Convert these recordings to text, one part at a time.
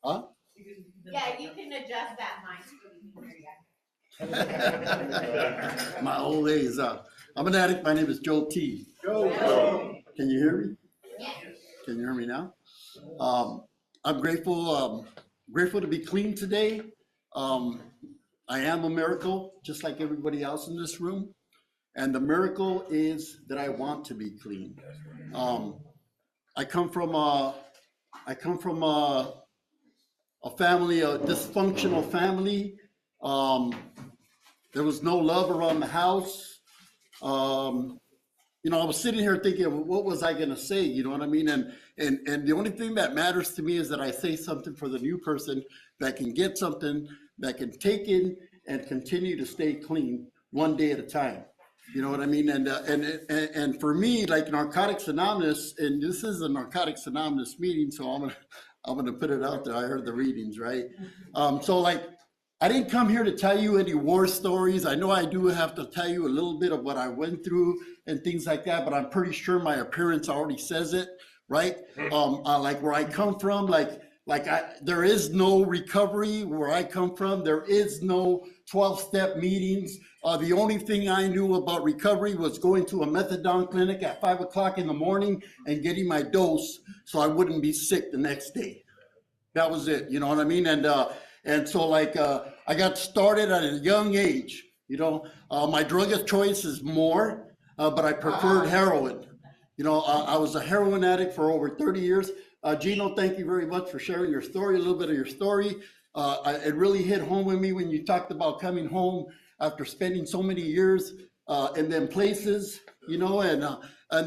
Huh? Yeah, you can adjust that mic. My old age is up. I'm an addict. My name is Joe T. Joe. Can you hear me? Yes. Can you hear me now? I'm grateful to be clean today. I am a miracle, just like everybody else in this room. And the miracle is that I want to be clean. I come from a family, a dysfunctional family. There was no love around the house. I was sitting here thinking, what was I going to say? You know what I mean? And the only thing that matters to me is that I say something for the new person that can get something, that can take in and continue to stay clean one day at a time. You know what I mean? And for me, like Narcotics Anonymous, and this is a Narcotics Anonymous meeting, so I'm gonna put it out there. I heard the readings, right? So like, I didn't come here to tell you any war stories. I know I do have to tell you a little bit of what I went through and things like that, but I'm pretty sure my appearance already says it, right? Like where I come from, there is no recovery where I come from. There is no 12-step meetings. The only thing I knew about recovery was going to a methadone clinic at 5 o'clock in the morning and getting my dose so I wouldn't be sick the next day. That was it, you know what I mean? And so like, I got started at a young age, my drug of choice is more, but I preferred heroin. I was a heroin addict for over 30 years. Gino, thank you very much for sharing your story, a little bit of your story. It really hit home with me when you talked about coming home after spending so many years in them places, and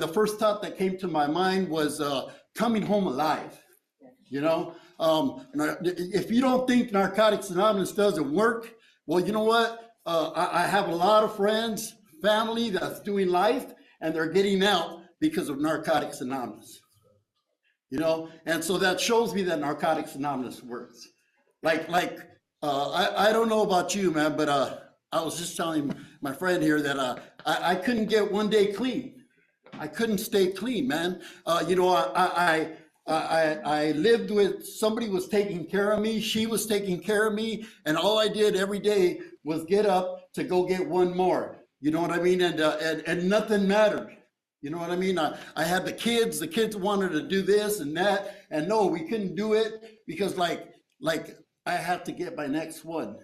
the first thought that came to my mind was coming home alive, If you don't think Narcotics Anonymous doesn't work, well, you know what? I have a lot of friends, family that's doing life, and they're getting out because of Narcotics Anonymous. And so that shows me that Narcotics Anonymous works. I don't know about you, man, but I was just telling my friend here that I couldn't get one day clean. I couldn't stay clean, man. I lived with, somebody was taking care of me, she was taking care of me, and all I did every day was get up to go get one more. You know what I mean? And nothing mattered. You know what I mean? I had the kids wanted to do this and that, and no, we couldn't do it because like I had to get my next one.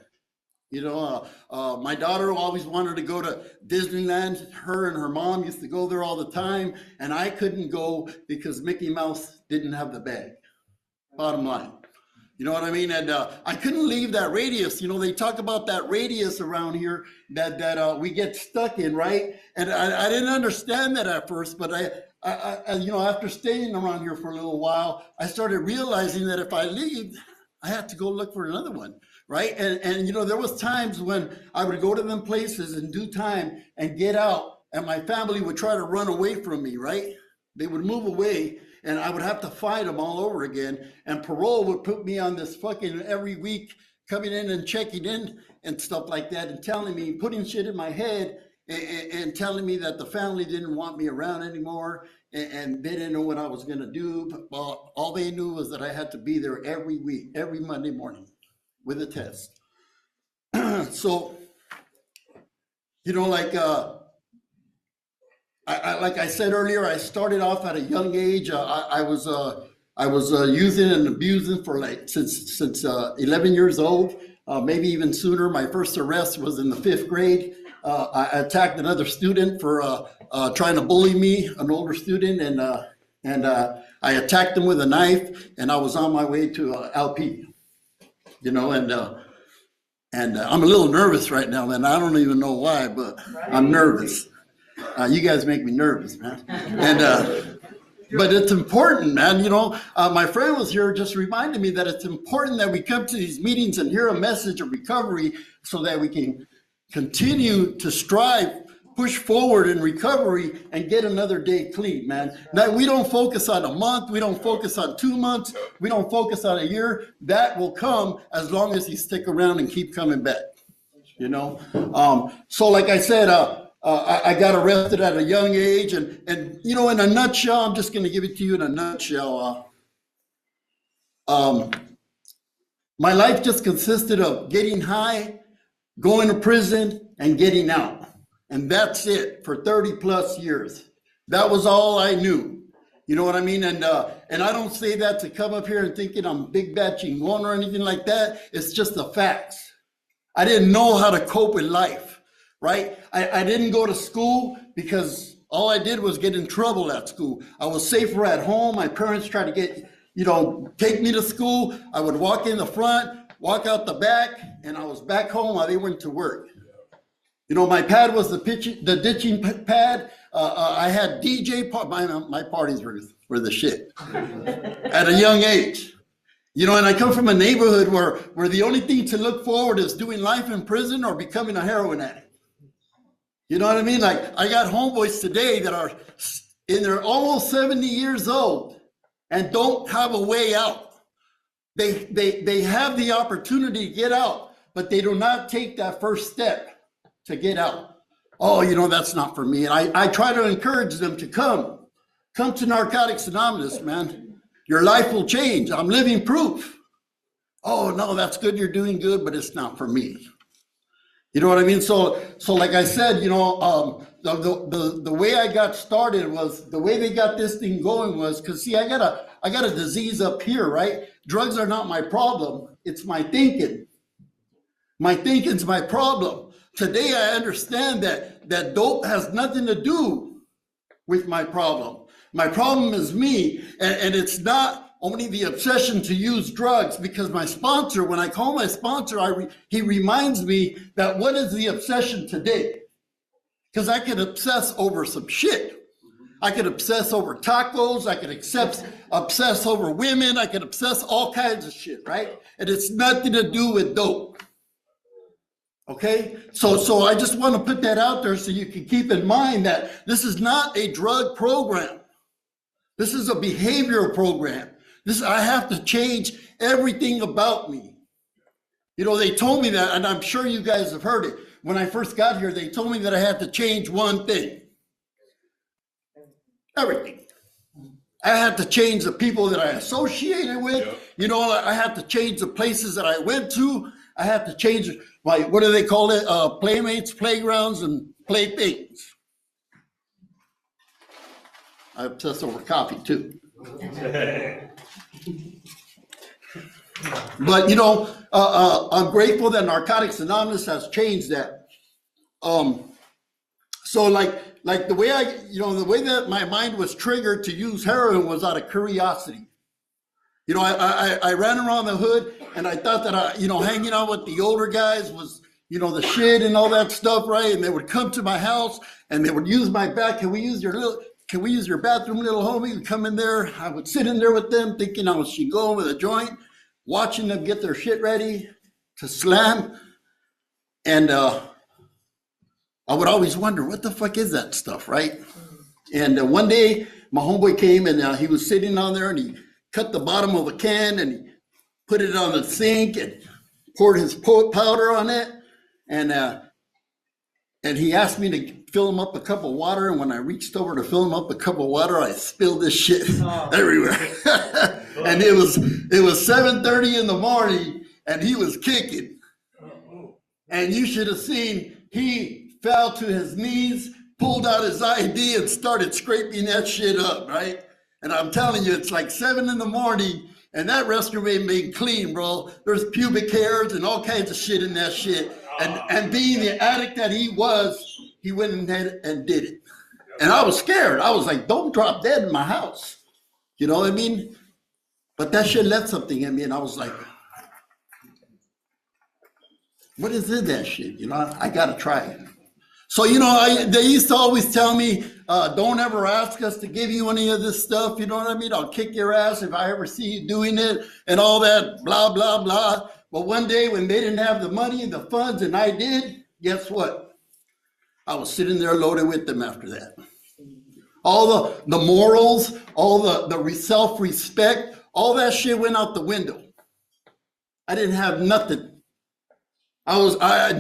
My daughter always wanted to go to Disneyland. Her and her mom used to go there all the time, and I couldn't go because Mickey Mouse didn't have the bag. Bottom line. You know what I mean? And I couldn't leave that radius. They talk about that radius around here that we get stuck in, right? And I didn't understand that at first, but I after staying around here for a little while, I started realizing that if I leave, I had to go look for another one, right? And there was times when I would go to them places in due time and get out, and my family would try to run away from me, right? They would move away, and I would have to fight them all over again. And parole would put me on this fucking every week coming in and checking in and stuff like that, and telling me, putting shit in my head and telling me that the family didn't want me around anymore, and they didn't know what I was going to do. But all they knew was that I had to be there every week, every Monday morning with a test. So, like I said earlier, I started off at a young age. I was using and abusing for since 11 years old, maybe even sooner. My first arrest was in the 5th grade. I attacked another student for trying to bully me, an older student, and I attacked him with a knife, and I was on my way to LP. And I'm a little nervous right now, man. I don't even know why, but I'm nervous. You guys make me nervous, man. But it's important, man. My friend was here just reminded me that it's important that we come to these meetings and hear a message of recovery so that we can continue to strive, push forward in recovery and get another day clean, man. Now, we don't focus on a month. We don't focus on 2 months. We don't focus on a year. That will come as long as you stick around and keep coming back, So like I said, I got arrested at a young age, and in a nutshell, I'm just going to give it to you in a nutshell. My life just consisted of getting high, going to prison, and getting out. And that's it for 30 plus years. That was all I knew. You know what I mean? And I don't say that to come up here and thinking I'm big bad chingon or anything like that. It's just the facts. I didn't know how to cope with life, right? I didn't go to school because all I did was get in trouble at school. I was safer at home. My parents tried to get, take me to school. I would walk in the front, walk out the back, and I was back home while they went to work. My pad was the ditching pad. I had DJ, my parties were the shit at a young age. And I come from a neighborhood where the only thing to look forward is doing life in prison or becoming a heroin addict. You know what I mean? Like, I got homeboys today that are in their almost 70 years old and don't have a way out. They have the opportunity to get out, but they do not take that first step to get out. Oh, that's not for me. And I try to encourage them to come to Narcotics Anonymous, man. Your life will change. I'm living proof. Oh, no, that's good. You're doing good, but it's not for me. You know what I mean? So like I said, the way I got started was, the way they got this thing going was, because see, I got a disease up here, right? Drugs are not my problem. It's my thinking. My thinking's my problem. Today, I understand that dope has nothing to do with my problem. My problem is me, and it's not only the obsession to use drugs, because my sponsor, when I call my sponsor, he reminds me that what is the obsession today? Because I could obsess over some shit. I could obsess over tacos. I could obsess over women. I could obsess all kinds of shit, right? And it's nothing to do with dope. Okay, so I just want to put that out there so you can keep in mind that this is not a drug program. This is a behavioral program. I have to change everything about me. They told me that, and I'm sure you guys have heard it. When I first got here, they told me that I had to change one thing. Everything. I had to change the people that I associated with. Yep. I had to change the places that I went to. I had to change my, what do they call it? Playmates, playgrounds, and playthings. I obsess over coffee too. But I'm grateful that Narcotics Anonymous has changed that. So like the way the way that my mind was triggered to use heroin was out of curiosity. I ran around the hood and I thought that hanging out with the older guys was, the shit and all that stuff, right? And they would come to my house and they would use my back. Can we use your bathroom, little homie? We'd come in there. I would sit in there with them thinking I was going with a joint, watching them get their shit ready to slam. And I would always wonder, what the fuck is that stuff, right? And one day, my homeboy came and he was sitting on there and he cut the bottom of a can and he put it on the sink and poured his powder on it. And he asked me to fill him up a cup of water. And when I reached over to fill him up a cup of water, I spilled this shit everywhere. And it was 7:30 in the morning and he was kicking. And you should have seen, he fell to his knees, pulled out his ID and started scraping that shit up, right? And I'm telling you, it's like 7 in the morning and that restroom ain't made clean, bro. There's pubic hairs and all kinds of shit in that shit. And being the addict that he was, he went and did it. And I was scared. I was like, don't drop dead in my house. You know what I mean? But that shit left something in me and I was like, what is in that shit? I gotta try it. So, they used to always tell me, don't ever ask us to give you any of this stuff. You know what I mean? I'll kick your ass if I ever see you doing it and all that, blah, blah, blah. But one day when they didn't have the money and the funds and I did, guess what? I was sitting there loaded with them after that. All the morals, all the self-respect, all that shit went out the window. I didn't have nothing. I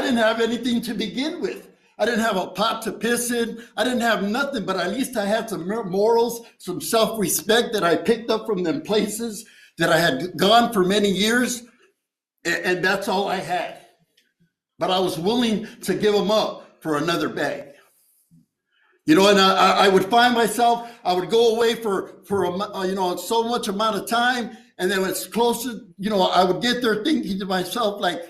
didn't have anything to begin with. I didn't have a pot to piss in. I didn't have nothing, but at least I had some morals, some self-respect that I picked up from them places that I had gone for many years, and that's all I had. But I was willing to give them up for another bag. You know, and I would find myself, I would go away for so much amount of time, and then when it's closer, you know, I would get there thinking to myself, like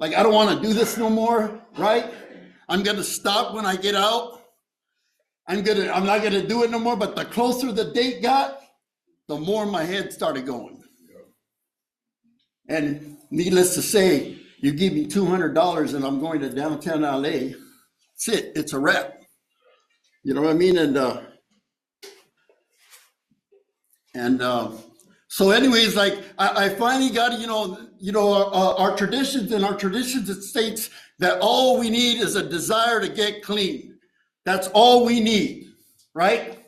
I don't want to do this no more, right? I'm gonna stop when I get out. I'm not gonna do it no more. But the closer the date got, the more my head started going. And needless to say, you give me $200 and I'm going to downtown LA. That's it. It's a wrap. You know what I mean? And so anyways, like I finally got, our traditions, and our traditions, it states that all we need is a desire to get clean. That's all we need, right?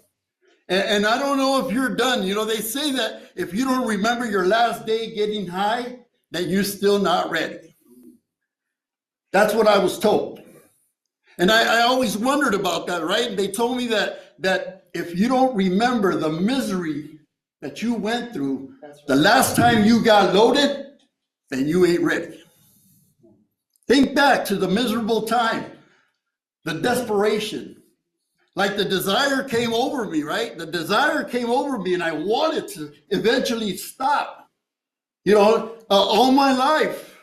And I don't know if you're done. You know, they say that if you don't remember your last day getting high, then you're still not ready. That's what I was told. And I always wondered about that, right? And they told me that if you don't remember the misery that you went through the last time you got loaded, then you ain't ready. Think back to the miserable time, the desperation. Like the desire came over me, right? The desire came over me and I wanted to eventually stop. You know, all my life,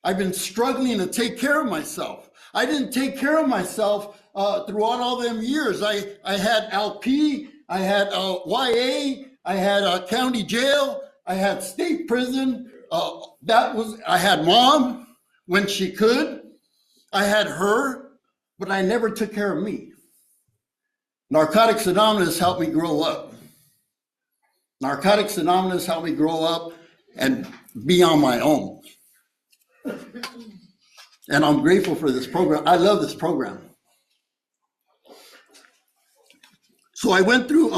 I've been struggling to take care of myself. I didn't take care of myself throughout all them years. I had LP, I had YA, I had county jail, I had state prison. I had mom when she could. I had her, but I never took care of me. Narcotics Anonymous helped me grow up. Narcotics Anonymous helped me grow up and be on my own. And I'm grateful for this program. I love this program. So I went through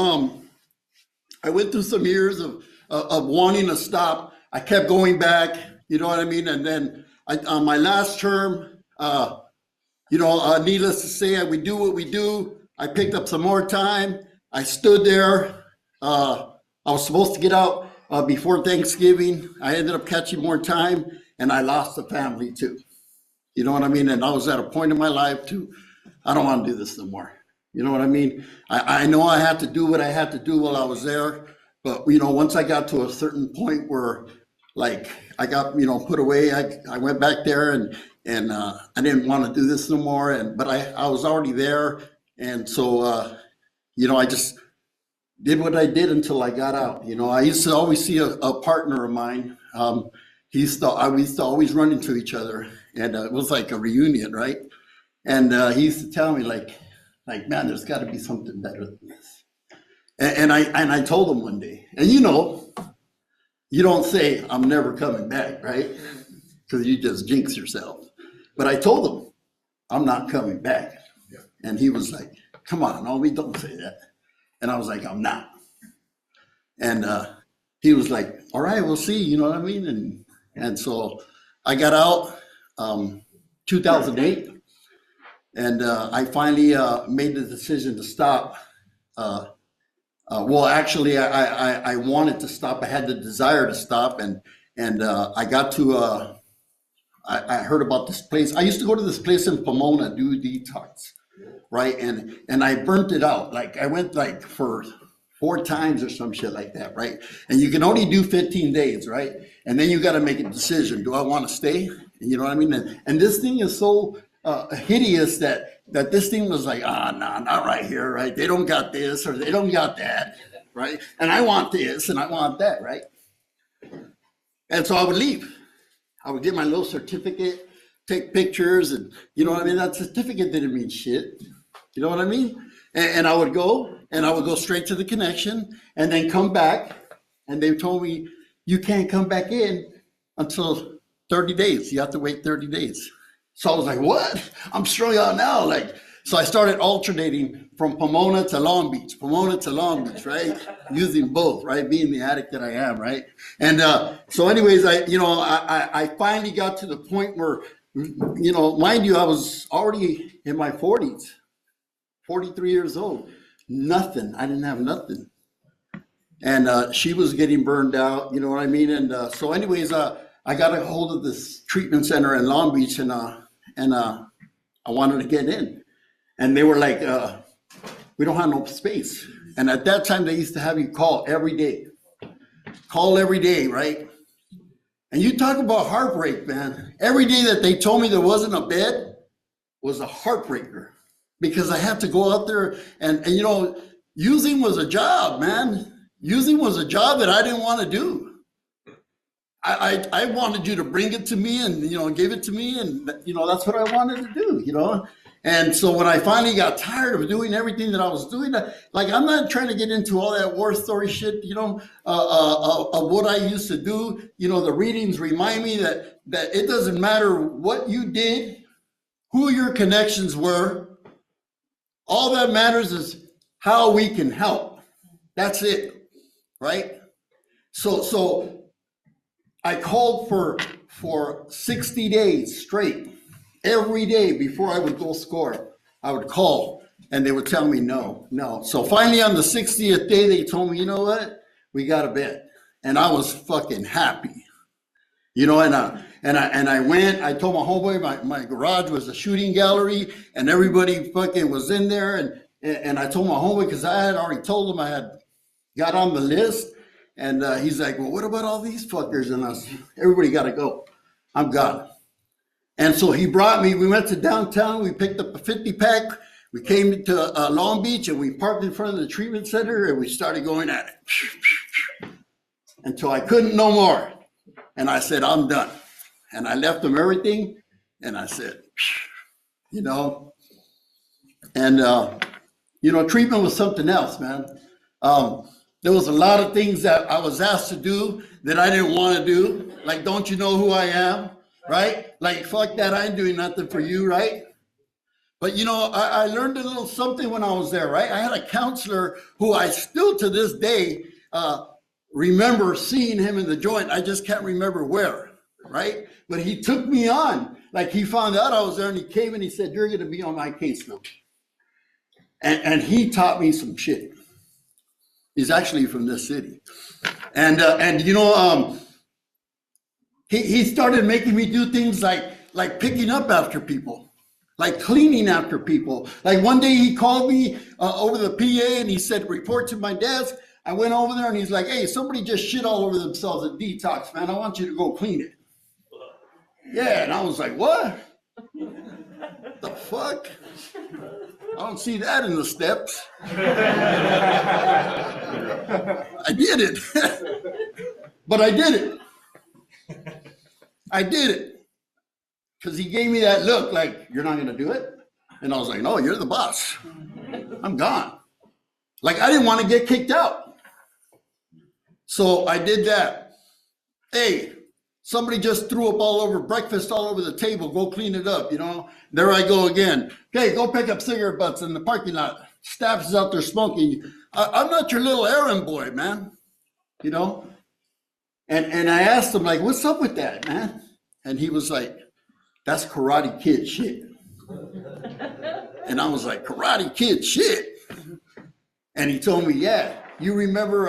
some years of wanting to stop. I kept going back, you know what I mean? And then on my last term, needless to say, we do what we do. I picked up some more time. I stood there. I was supposed to get out before Thanksgiving. I ended up catching more time, and I lost the family too. You know what I mean? And I was at a point in my life too, I don't want to do this no more. You know what I mean? I know I had to do what I had to do while I was there, but once I got to a certain point where like I got, put away, I went back there and I didn't want to do this no more. But I was already there. And so, I just did what I did until I got out. I used to always see a partner of mine. We used to always run into each other, and it was like a reunion, right? And he used to tell me like, man, there's got to be something better than this. And I told him one day, and you don't say I'm never coming back, right? Because you just jinx yourself. But I told him I'm not coming back, and he was like, "Come on, Obi, don't say that." And I was like, "I'm not." And he was like, "All right, we'll see." You know what I mean? And so I got out 2008, and I finally made the decision to stop. Well, actually, I wanted to stop. I had the desire to stop, and I got to. I heard about this place. I used to go to this place in Pomona, do detox, right? And I burnt it out. Like I went like for 4 times or some shit like that, right? And you can only do 15 days, right? And then you got to make a decision. Do I want to stay? You know what I mean? And this thing is so hideous that this thing was like, no, not right here, right? They don't got this or they don't got that, right? And I want this and I want that, right? And so I would leave. I would get my little certificate, take pictures, and you know what I mean? That certificate didn't mean shit. You know what I mean? And I would go straight to the connection and then come back. And they told me, you can't come back in until 30 days. You have to wait 30 days. So I was like, what? I'm strung out now. So I started alternating from Pomona to Long Beach, right? Using both, right? Being the addict that I am, right? And so anyways, I finally got to the point where, mind you, I was already in my 40s, 43 years old. Nothing. I didn't have nothing. and she was getting burned out, you know what I mean? And so anyways, I got a hold of this treatment center in Long Beach, and I wanted to get in. And they were like, we don't have no space. And at that time, they used to have you call every day. Call every day, right? And you talk about heartbreak, man. Every day that they told me there wasn't a bed was a heartbreaker, because I had to go out there and you know, using was a job, man. Using was a job that I didn't want to do. I wanted you to bring it to me and, you know, give it to me. And, you know, that's what I wanted to do, you know. And so when I finally got tired of doing everything that I was doing, like, I'm not trying to get into all that war story shit, you know, of what I used to do. You know, the readings remind me that it doesn't matter what you did, who your connections were. All that matters is how we can help. That's it, right? So I called for 60 days straight. Every day before I would go score, I would call, and they would tell me no. So finally on the 60th day, they told me, you know what? We got a bed. And I was fucking happy. You know, and I went, I told my homeboy my garage was a shooting gallery, and everybody fucking was in there. And I told my homeboy, because I had already told him I had got on the list. And he's like, well, what about all these fuckers? And I was, everybody got to go. I'm gone. And so he brought me, we went to downtown, we picked up a 50-pack, we came to Long Beach, and we parked in front of the treatment center, and we started going at it. Until I couldn't no more. And I said, I'm done. And I left them everything, and I said, you know, and, you know, treatment was something else, man. There was a lot of things that I was asked to do that I didn't want to do. Like, don't you know who I am? Right? Like, fuck that, I ain't doing nothing for you, right? But, you know, I learned a little something when I was there, right? I had a counselor who I still to this day remember seeing him in the joint. I just can't remember where, right? But he took me on. Like, he found out I was there, and he came and he said, you're going to be on my case now. And he taught me some shit. He's actually from this city. And you know, he started making me do things like picking up after people, like cleaning after people. Like one day he called me over the PA and he said, report to my desk. I went over there and he's like, hey, somebody just shit all over themselves at detox, man. I want you to go clean it. Yeah, and I was like, what? The fuck? I don't see that in the steps. I did it. But I did it. I did it. Because he gave me that look like, you're not going to do it? And I was like, no, you're the boss. I'm gone. Like, I didn't want to get kicked out. So I did that. Hey, somebody just threw up all over breakfast, all over the table. Go clean it up, you know? There I go again. Okay, go pick up cigarette butts in the parking lot. Staff is out there smoking. I'm not your little errand boy, man. You know? And I asked him, like, what's up with that, man? And he was like, that's Karate Kid shit. And I was like, Karate Kid shit? And he told me, yeah, you remember,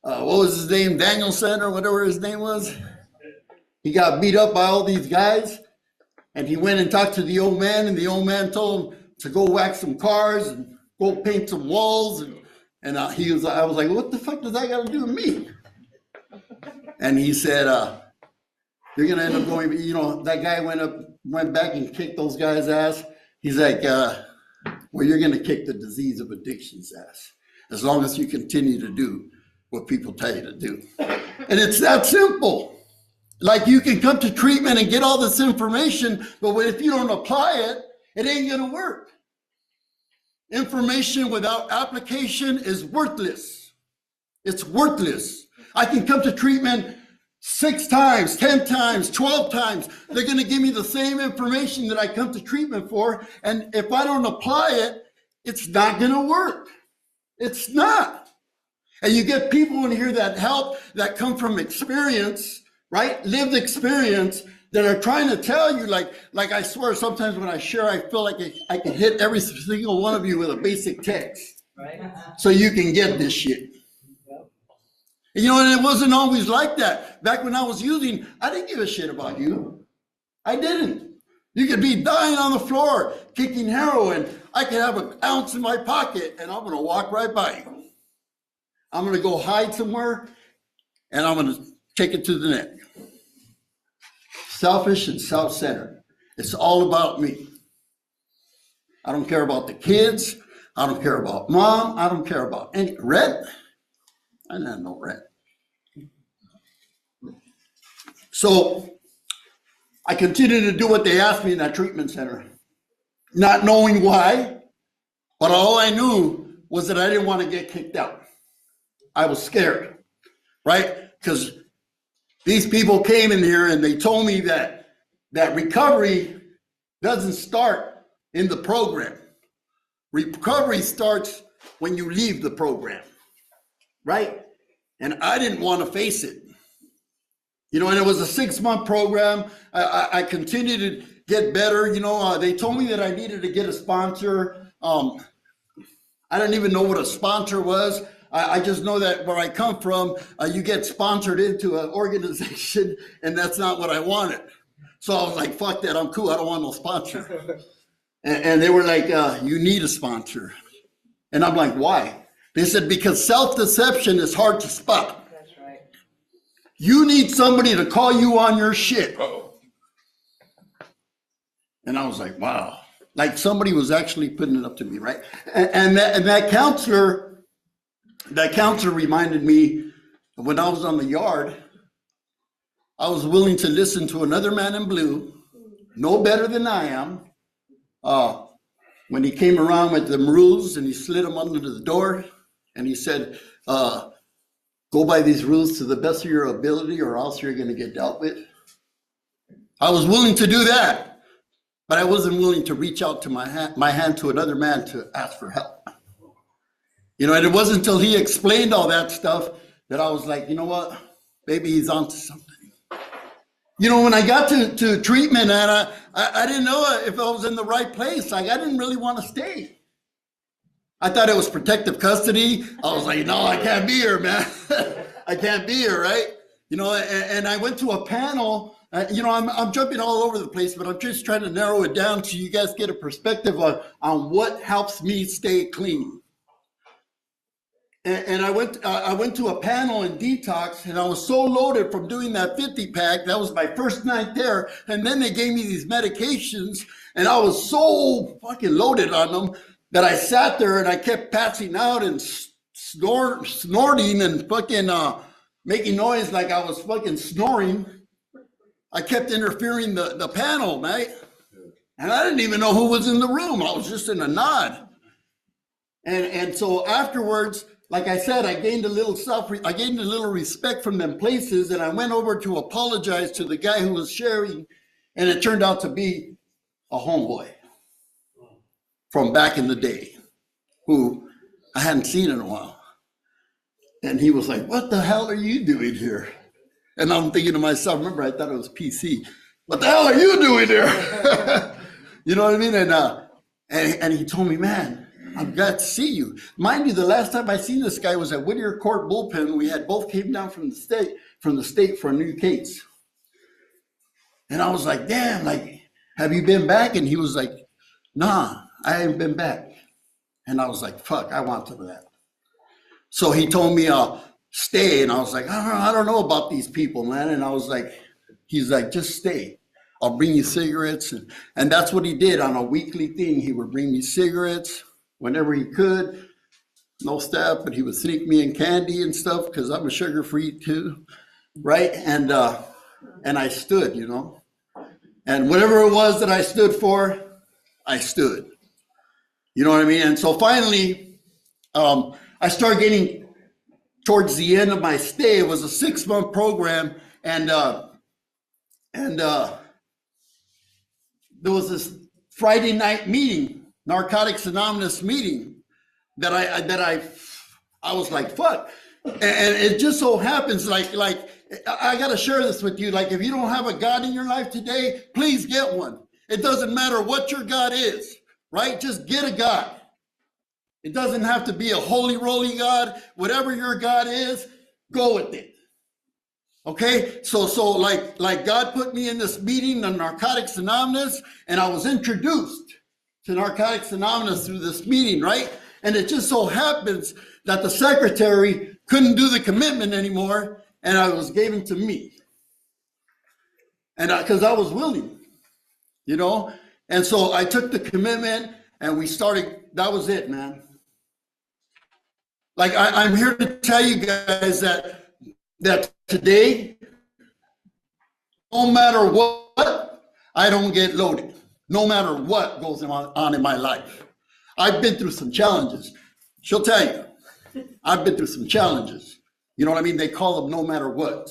what was his name, Danielson or whatever his name was? He got beat up by all these guys. And he went and talked to the old man, and the old man told him to go wax some cars and go paint some walls. And I was like, what the fuck does that got to do with me? And he said, you're going to end up going, you know, that guy went back and kicked those guys' ass. He's like, well, you're going to kick the disease of addiction's ass as long as you continue to do what people tell you to do. And it's that simple. Like, you can come to treatment and get all this information, but if you don't apply it, it ain't going to work. Information without application is worthless. It's worthless. I can come to treatment 6 times, 10 times, 12 times. They're going to give me the same information that I come to treatment for. And if I don't apply it, it's not going to work. It's not. And you get people in here that help, that come from experience, right? Lived experience, that are trying to tell you, like I swear, sometimes when I share, I feel like I can hit every single one of you with a basic text. Right. So you can get this shit. You know, and it wasn't always like that. Back when I was using, I didn't give a shit about you. I didn't. You could be dying on the floor, kicking heroin. I could have an ounce in my pocket, and I'm going to walk right by you. I'm going to go hide somewhere, and I'm going to take it to the neck. Selfish and self-centered. It's all about me. I don't care about the kids. I don't care about mom. I don't care about any rent. I didn't have no rent. So I continued to do what they asked me in that treatment center, not knowing why, but all I knew was that I didn't want to get kicked out. I was scared, right? Because these people came in here and they told me that recovery doesn't start in the program. Recovery starts when you leave the program, right? And I didn't want to face it. You know, and it was a 6-month program. I continued to get better. You know, they told me that I needed to get a sponsor. I didn't even know what a sponsor was. I just know that where I come from, you get sponsored into an organization, and that's not what I wanted. So I was like, fuck that, I'm cool. I don't want no sponsor. And they were like, you need a sponsor. And I'm like, why? They said, because self-deception is hard to spot. That's right. You need somebody to call you on your shit. And I was like, wow. Like somebody was actually putting it up to me, right? And that counselor reminded me of when I was on the yard, I was willing to listen to another man in blue, no better than I am. When he came around with them rules and he slid them under the door and he said, go by these rules to the best of your ability or else you're going to get dealt with. I was willing to do that, but I wasn't willing to reach out to my hand to another man to ask for help. You know, and it wasn't until he explained all that stuff that I was like, you know what, maybe he's onto something. You know, when I got to treatment, and I didn't know if I was in the right place. Like, I didn't really want to stay. I thought it was protective custody. I was like, no, I can't be here, man. I can't be here, right? You know, and I went to a panel. You know, I'm jumping all over the place, but I'm just trying to narrow it down so you guys get a perspective on what helps me stay clean. And I went to a panel in detox, and I was so loaded from doing that 50 pack. That was my first night there. And then they gave me these medications, and I was so fucking loaded on them that I sat there and I kept passing out and snorting and fucking making noise like I was fucking snoring. I kept interfering the panel, mate. And I didn't even know who was in the room. I was just in a nod. And so afterwards, like I said, I gained a little respect from them places, and I went over to apologize to the guy who was sharing, and it turned out to be a homeboy from back in the day who I hadn't seen in a while. And he was like, what the hell are you doing here? And I'm thinking to myself, remember, I thought it was PC. What the hell are you doing here? You know what I mean? And he told me, man, I'm glad to see you. Mind you, the last time I seen this guy was at Whittier Court Bullpen. We had both came down from the state for a new case. And I was like, damn, like, have you been back? And he was like, nah, I haven't been back. And I was like, fuck, I want some of that. So he told me I'll stay. And I was like, I don't know about these people, man. And I was like, he's like, just stay. I'll bring you cigarettes. And that's what he did on a weekly thing. He would bring me cigarettes whenever he could. No staff, but he would sneak me in candy and stuff because I'm a sugar-free too, right? And I stood, you know. And whatever it was that I stood for, I stood. You know what I mean? And so finally, I started getting towards the end of my stay. It was a 6-month program, and there was this Friday night meeting, Narcotics Anonymous meeting, that I was like, fuck. And it just so happens, like I gotta share this with you. Like, if you don't have a God in your life today, please get one. It doesn't matter what your God is, right? Just get a God. It doesn't have to be a holy roly God. Whatever your God is, go with it. Okay, so like God put me in this meeting on Narcotics Anonymous, and I was introduced to Narcotics Anonymous through this meeting, right? And it just so happens that the secretary couldn't do the commitment anymore, and I was given to me, and because I was willing, you know, and so I took the commitment, and we started. That was it, man. Like I'm here to tell you guys that today, no matter what, I don't get loaded. No matter what goes on in my life. I've been through some challenges. She'll tell you. I've been through some challenges. You know what I mean? They call them no matter what.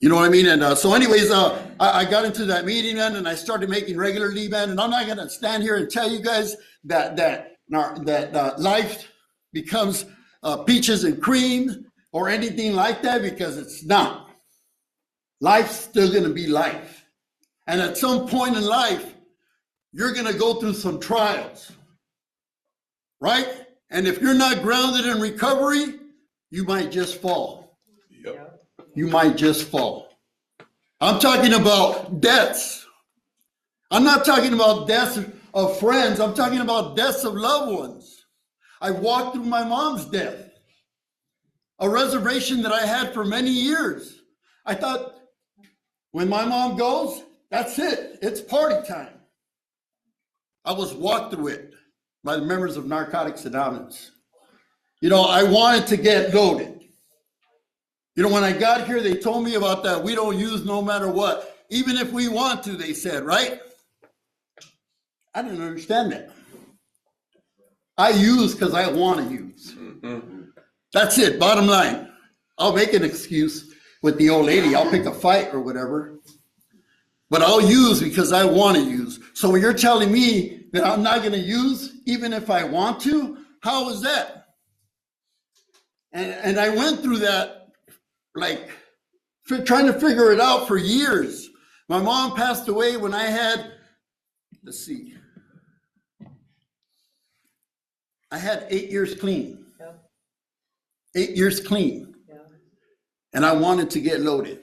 You know what I mean? And so anyways, I got into that meeting, man, and I started making regularly, man. And I'm not going to stand here and tell you guys that life becomes peaches and cream or anything like that, because it's not. Life's still going to be life. And at some point in life, you're going to go through some trials, right? And if you're not grounded in recovery, you might just fall. Yep. You might just fall. I'm talking about deaths. I'm not talking about deaths of friends. I'm talking about deaths of loved ones. I walked through my mom's death, a reservation that I had for many years. I thought, when my mom goes, that's it. It's party time. I was walked through it by the members of Narcotics Anonymous. You know, I wanted to get loaded. You know, when I got here, they told me about that. We don't use no matter what. Even if we want to, they said, right? I didn't understand that. I use because I want to use. That's it, bottom line. I'll make an excuse with the old lady. I'll pick a fight or whatever. But I'll use because I want to use. So when you're telling me that I'm not going to use even if I want to, how is that? And I went through that, like, trying to figure it out for years. My mom passed away when I had, let's see, I had 8 years clean. Yeah. 8 years clean. Yeah. And I wanted to get loaded.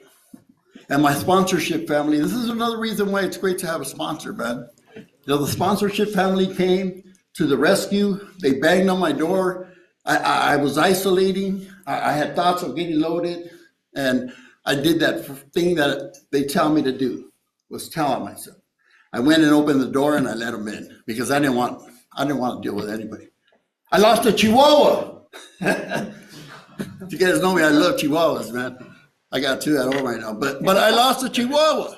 And my sponsorship family, this is another reason why it's great to have a sponsor, man. You know, the sponsorship family came to the rescue. They banged on my door. I was isolating. I had thoughts of getting loaded. And I did that thing that they tell me to do, was tell on myself. I went and opened the door and I let them in because I didn't want to deal with anybody. I lost a Chihuahua. If you guys know me, I love Chihuahuas, man. I got 2 at home right now, but I lost a Chihuahua.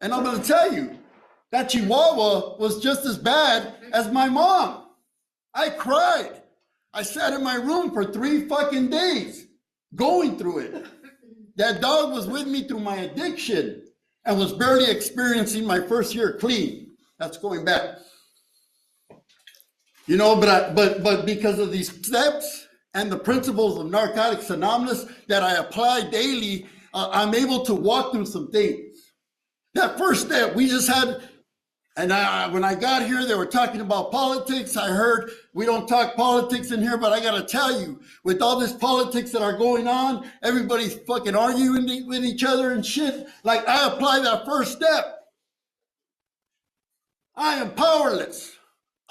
And I'm going to tell you, that Chihuahua was just as bad as my mom. I cried. I sat in my room for 3 fucking days going through it. That dog was with me through my addiction and was barely experiencing my first year clean. That's going back. You know, but because of these steps and the principles of Narcotics Anonymous that I apply daily, I'm able to walk through some things. That first step, we just had, and when I got here, they were talking about politics. I heard we don't talk politics in here, but I got to tell you, with all this politics that are going on, everybody's fucking arguing with each other and shit. Like, I apply that first step. I am powerless.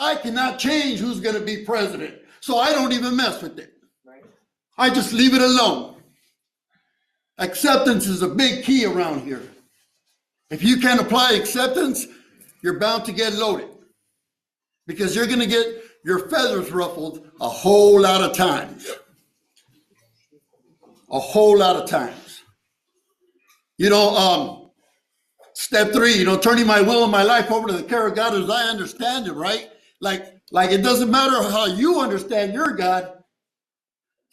I cannot change who's going to be president. So I don't even mess with it. Right. I just leave it alone. Acceptance is a big key around here. If you can't apply acceptance, you're bound to get loaded because you're going to get your feathers ruffled a whole lot of times. A whole lot of times. You know, step 3, you know, turning my will and my life over to the care of God as I understand it, right? Like it doesn't matter how you understand your God,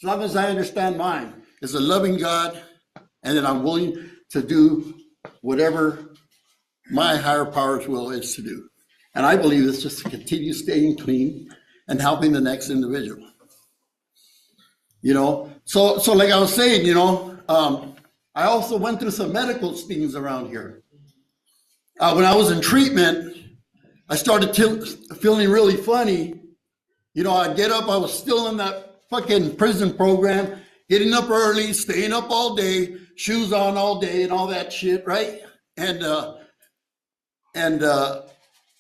as long as I understand mine is a loving God, and that I'm willing to do whatever my higher power's will is to do. And I believe it's just to continue staying clean and helping the next individual. You know, so like I was saying, you know, I also went through some medical things around here. When I was in treatment, I started feeling really funny. You know, I'd get up, I was still in that fucking prison program, getting up early, staying up all day, shoes on all day and all that shit, right? And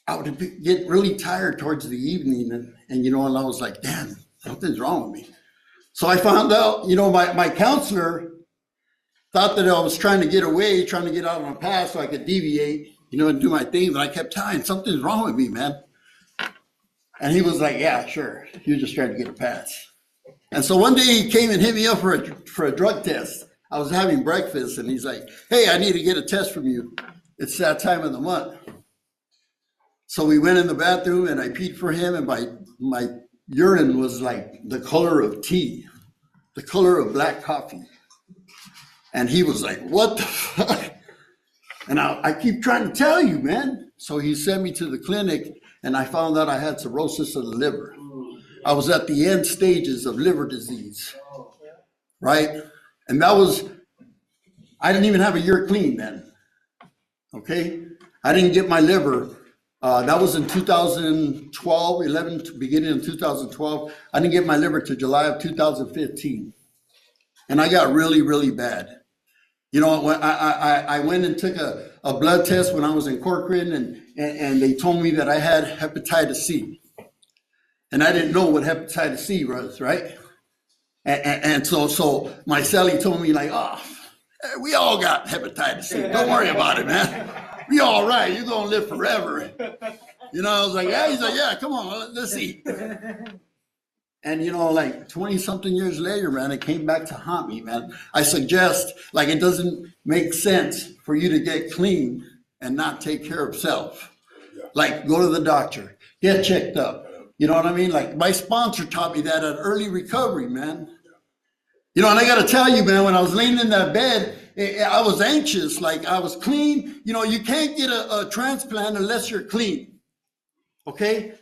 I would get really tired towards the evening, and you know, and I was like, damn, something's wrong with me. So I found out, you know, my counselor thought that I was trying to get away, trying to get out on a path so I could deviate, you know, and do my thing. But I kept telling him, something's wrong with me, man. And he was like, yeah, sure. You're just trying to get a pass. And so one day he came and hit me up for a drug test. I was having breakfast and he's like, hey, I need to get a test from you. It's that time of the month. So we went in the bathroom and I peed for him, and my urine was like the color of tea, the color of black coffee. And he was like, what the fuck? And I keep trying to tell you, man. So he sent me to the clinic and I found out I had cirrhosis of the liver. I was at the end stages of liver disease, right? And I didn't even have a year clean then, okay? I didn't get my liver. That was in 2012, beginning of 2012. I didn't get my liver to July of 2015. And I got really, really bad. You know, when I went and took a blood test when I was in Corcoran, and they told me that I had hepatitis C. And I didn't know what hepatitis C was, right? And so my cellie told me like, oh, we all got hepatitis C. Don't worry about it, man. We all right. You're going to live forever. You know, I was like, yeah. He's like, yeah, come on, let's eat. And, you know, like 20 something years later, man, it came back to haunt me, man. I suggest, like, it doesn't make sense for you to get clean and not take care of self. Like, go to the doctor, get checked up. You know what I mean? Like, my sponsor taught me that at early recovery, man. You know, and I got to tell you, man, when I was laying in that bed, I was anxious. Like, I was clean. You know, you can't get a transplant unless you're clean. Okay?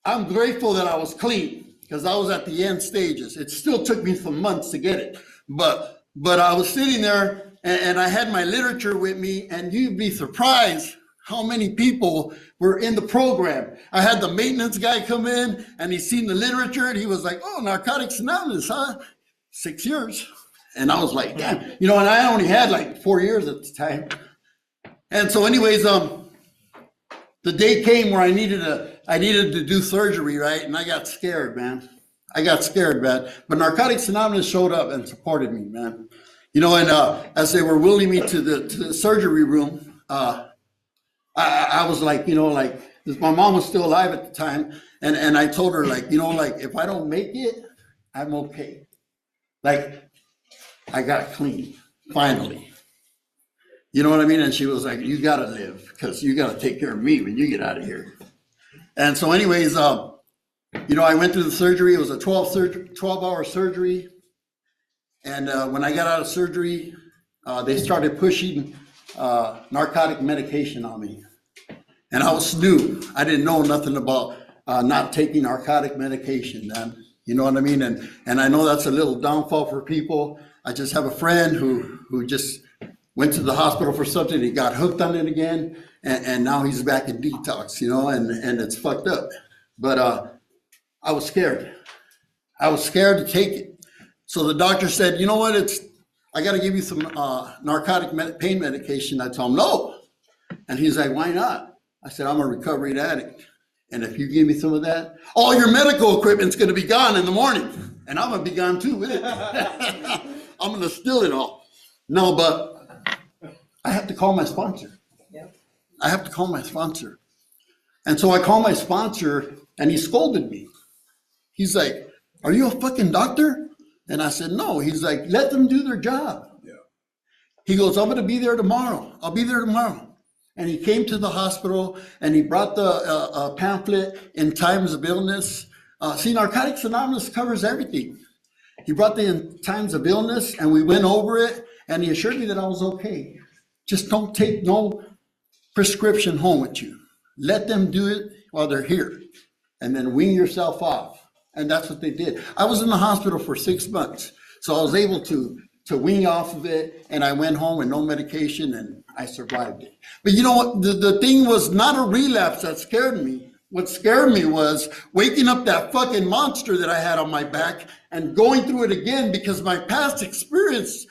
I'm grateful that I was clean because I was at the end stages. It still took me some months to get it. But I was sitting there and I had my literature with me, and you'd be surprised how many people were in the program. I had the maintenance guy come in and he seen the literature and he was like, oh, Narcotics Anonymous, huh? 6 years. And I was like, damn, you know, and I only had like 4 years at the time. And so anyways, the day came where I needed to do surgery, right? And I got scared, man. But Narcotics Anonymous showed up and supported me, man. You know, and as they were wheeling me to the surgery room, I was like, you know, like, my mom was still alive at the time. And I told her, like, you know, like, if I don't make it, I'm okay. Like, I got clean, finally. You know what I mean? And she was like, you got to live because you got to take care of me when you get out of here. And so anyways, you know, I went through the surgery. It was a 12-hour surgery. And when I got out of surgery, they started pushing narcotic medication on me. And I was new. I didn't know nothing about not taking narcotic medication then. You know what I mean? And I know that's a little downfall for people. I just have a friend who just went to the hospital for something. He got hooked on it again. And now he's back in detox, you know, and it's fucked up. But I was scared. I was scared to take it. So the doctor said, you know what, I got to give you some narcotic pain medication. I told him, no. And he's like, why not? I said, I'm a recovery addict. And if you give me some of that, all your medical equipment's going to be gone in the morning. And I'm going to be gone too with it. I'm going to steal it all. No, but I have to call my sponsor. Yep. I have to call my sponsor. And so I called my sponsor and he scolded me. He's like, are you a fucking doctor? And I said, no. He's like, let them do their job. Yeah. He goes, I'm going to be there tomorrow. I'll be there tomorrow. And he came to the hospital and he brought the pamphlet in times of illness. See, Narcotics Anonymous covers everything. He brought the in times of illness and we went over it and he assured me that I was okay. Just don't take no prescription home with you. Let them do it while they're here and then wean yourself off. And that's what they did. I was in the hospital for 6 months. So I was able to wean off of it, and I went home with no medication, and I survived it. But you know what? The thing was not a relapse that scared me. what scared me was waking up that fucking monster that I had on my back and going through it again, because my past experience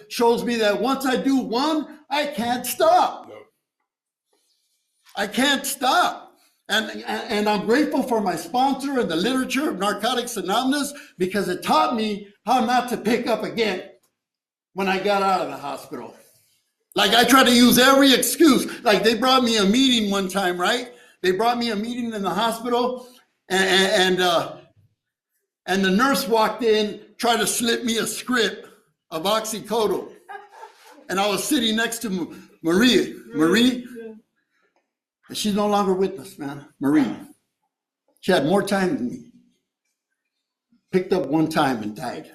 shows me that once I do one, I can't stop. I can't stop. And I'm grateful for my sponsor and the literature of Narcotics Anonymous, because it taught me how not to pick up again when I got out of the hospital. Like, I tried to use every excuse. Like, they brought me a meeting one time, right? They brought me a meeting in the hospital, and the nurse walked in, tried to slip me a script of oxycodone. And I was sitting next to Marie. She's no longer with us, man. Marie. She had more time than me. Picked up one time and died.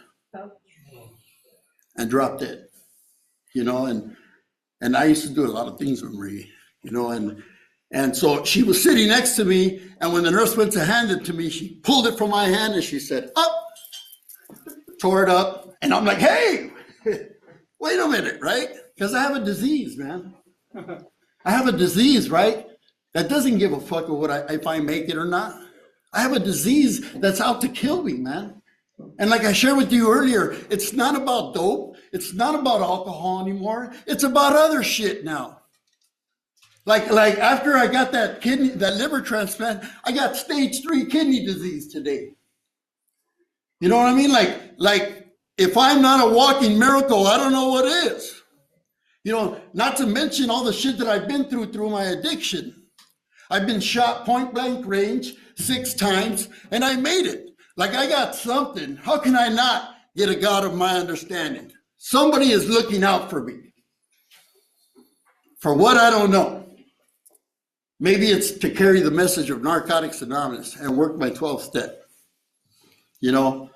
And dropped it. You know, and I used to do a lot of things with Marie, you know, and so she was sitting next to me, and when the nurse went to hand it to me, she pulled it from my hand and she said, up, tore it up. And I'm like, hey, wait a minute, right? Because I have a disease, man. I have a disease, right? That doesn't give a fuck if I make it or not. I have a disease that's out to kill me, man. And like I shared with you earlier, it's not about dope. It's not about alcohol anymore. It's about other shit now. Like after I got that liver transplant, I got stage 3 kidney disease today. You know what I mean? Like if I'm not a walking miracle, I don't know what is. You know, not to mention all the shit that I've been through my addiction. I've been shot point blank range 6 times, and I made it. Like, I got something. How can I not get a God of my understanding? Somebody is looking out for me. For what, I don't know. Maybe it's to carry the message of Narcotics Anonymous and work my 12 step. You know,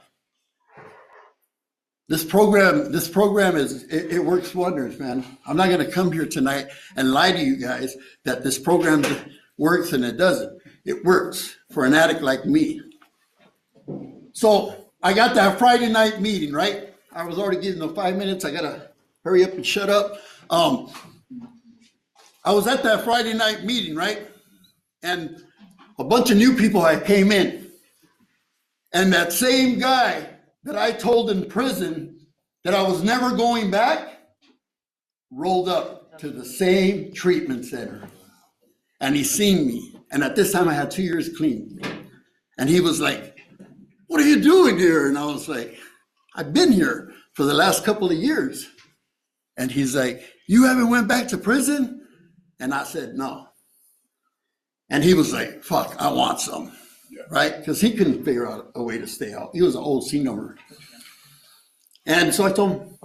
this program it works wonders, man. I'm not going to come here tonight and lie to you guys that this program works and it doesn't. It works for an addict like me. So I got that Friday night meeting, right? I was already getting the 5 minutes. I got to hurry up and shut up. I was at that Friday night meeting, right? And a bunch of new people had came in. And that same guy that I told in prison that I was never going back rolled up to the same treatment center. And he seen me. And at this time I had 2 years clean. And he was like, what are you doing here? And I was like, I've been here for the last couple of years. And he's like, you haven't went back to prison? And I said, no. And he was like, fuck, I want some, right? Because he couldn't figure out a way to stay out. He was an old C number. And so I told him,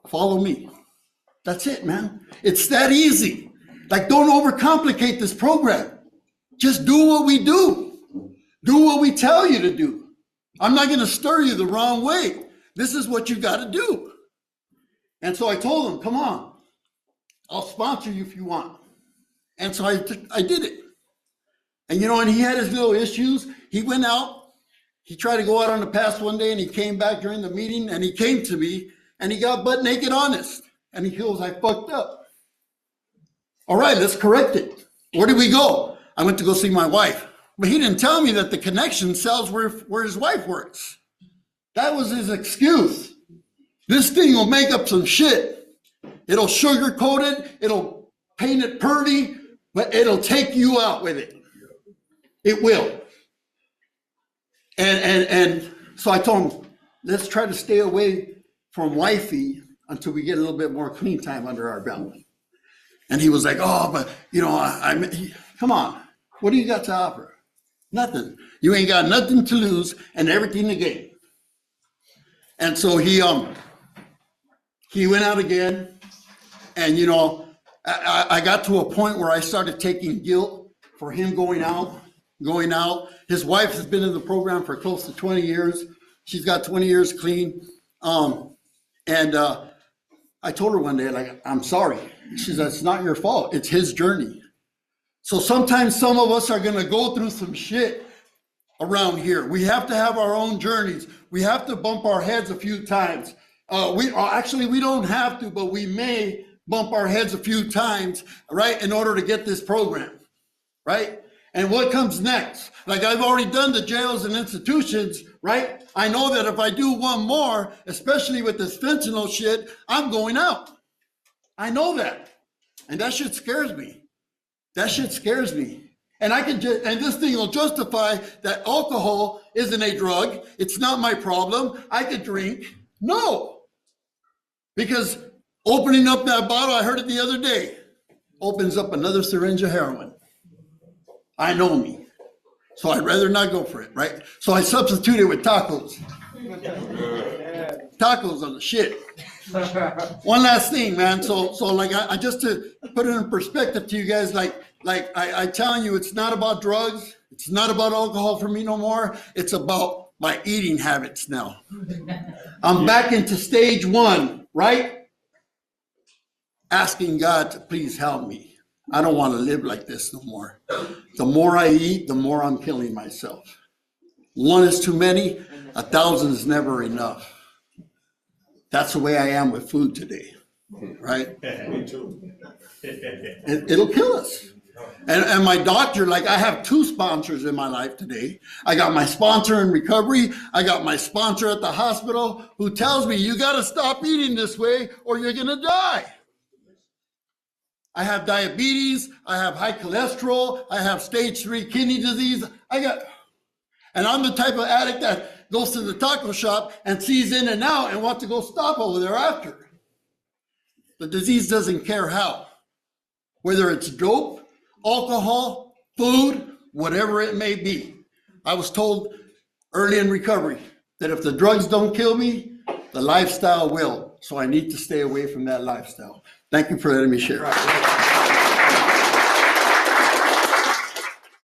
follow me. That's it, man. It's that easy. Like, don't overcomplicate this program. Just do what we do. Do what we tell you to do. I'm not going to stir you the wrong way. This is what you got to do. And so I told him, come on, I'll sponsor you if you want. And so I did it. And, you know, and he had his little issues. He went out. He tried to go out on the pass one day, and he came back during the meeting, and he came to me, and he got butt naked honest. And he goes, I fucked up. All right, let's correct it. Where did we go? I went to go see my wife. But he didn't tell me that the connection sells where his wife works. That was his excuse. This thing will make up some shit. It'll sugarcoat it. It'll paint it pretty, but it'll take you out with it. It will. And so I told him, let's try to stay away from wifey until we get a little bit more clean time under our belt. And he was like, oh, but, you know, come on. What do you got to offer? Nothing. You ain't got nothing to lose and everything to gain. And so he went out again. And, you know, I got to a point where I started taking guilt for him going out. His wife has been in the program for close to 20 years. She's got 20 years clean. And I told her one day, like, I'm sorry. She said, it's not your fault. It's his journey. So sometimes some of us are going to go through some shit around here. We have to have our own journeys. We have to bump our heads a few times. We don't have to, but we may bump our heads a few times, right, in order to get this program, right? And what comes next? Like I've already done the jails and institutions, right? I know that if I do one more, especially with this fentanyl shit, I'm going out. I know that. And that shit scares me. That shit scares me. And I can just, and this thing will justify that alcohol isn't a drug. It's not my problem. I could drink. No. Because opening up that bottle, I heard it the other day, opens up another syringe of heroin. I know me. So I'd rather not go for it, right? So I substituted with tacos. Tacos on the shit. One last thing, man. So like I just to put it in perspective to you guys, like I telling you, it's not about drugs. It's not about alcohol for me no more. It's about my eating habits now. I'm back into stage 1, right? Asking God to please help me. I don't want to live like this no more. The more I eat, the more I'm killing myself. 1 is too many, 1,000 is never enough. That's the way I am with food today, right? Me too. It'll kill us. And my doctor, like I have 2 sponsors in my life today. I got my sponsor in recovery. I got my sponsor at the hospital who tells me, you got to stop eating this way or you're going to die. I have diabetes. I have high cholesterol. I have stage 3 kidney disease. And I'm the type of addict that goes to the taco shop and sees in and out and wants to go stop over there after. The disease doesn't care how. Whether it's dope, alcohol, food, whatever it may be. I was told early in recovery that if the drugs don't kill me, the lifestyle will. So I need to stay away from that lifestyle. Thank you for letting me share.